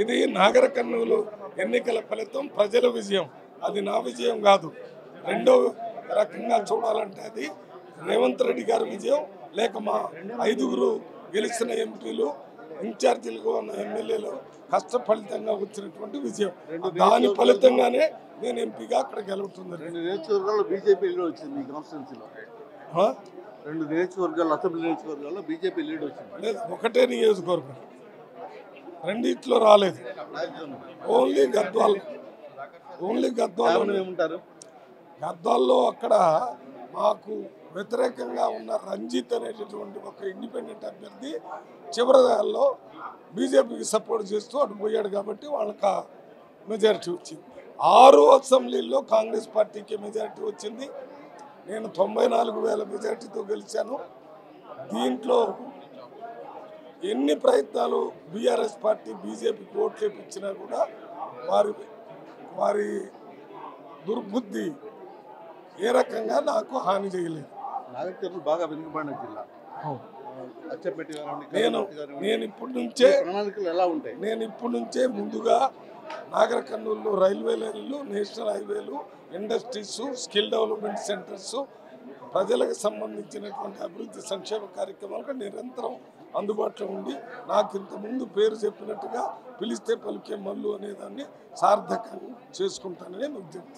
ఇది నాగర కర్నూలు ఎన్నికల ఫలితం ప్రజల విజయం, అది నా విజయం కాదు. రెండో రకంగా చూడాలంటే అది రేవంత్ రెడ్డి గారి విజయం, లేక మా 5గురు గెలిచిన ఎంపీలు, ఇన్ఛార్జీలుగా ఉన్న ఎమ్మెల్యేలు కష్టఫలితంగా వచ్చినటువంటి విజయం. దాని ఫలితంగానే నేను ఎంపీగా అక్కడ గెలుపుతుంది. 2 నియోజకవర్గాల్లో బీజేపీ లీడ్ వచ్చింది. మీ కాన్స్టిట్యున్సీలో 2 నియోజకవర్గాల్లో, అసెంబ్లీ నియోజకవర్గాల్లో బీజేపీ లీడ్ వచ్చింది. లేదు, ఒకటే నియోజకవర్గం, రెండిట్లో రాలేదు. ఓన్లీ గద్వాల్ ఏమంటారు? గద్వాల్లో అక్కడ మాకు వ్యతిరేకంగా ఉన్న రంజిత్ అనేటటువంటి ఒక ఇండిపెండెంట్ అభ్యర్థి చివరిలో బీజేపీకి సపోర్ట్ చేస్తూ అటు పోయాడు కాబట్టి వాళ్ళకి మెజారిటీ వచ్చింది. 6 అసెంబ్లీల్లో కాంగ్రెస్ పార్టీకి మెజారిటీ వచ్చింది. నేను 94,000 మెజారిటీతో గెలిచాను. దీంట్లో ఎన్ని ప్రయత్నాలు బీఆర్ఎస్ పార్టీ బీజేపీకి ఓట్లు వేయించినా కూడా వారి దుర్బుద్ధి ఏ రకంగా నాకు హాని చేయలేదు. నాగర్ బాగా వెనుకబడిన జిల్లా. నేను ఇప్పటి నుంచే ముందుగా నాగర్ కర్నూలులో రైల్వే లైన్లు, నేషనల్ హైవేలు, ఇండస్ట్రీస్, స్కిల్ డెవలప్మెంట్ సెంటర్స్, ప్రజలకు సంబంధించినటువంటి అభివృద్ధి సంక్షేమ కార్యక్రమాలకు నిరంతరం అందుబాటులో ఉండి, నాకు ఇంతకుముందు పేరు చెప్పినట్టుగా పిలిస్తే పలికే మల్లు అనేదాన్ని సార్థకం చేసుకుంటానని ఉద్దేశం.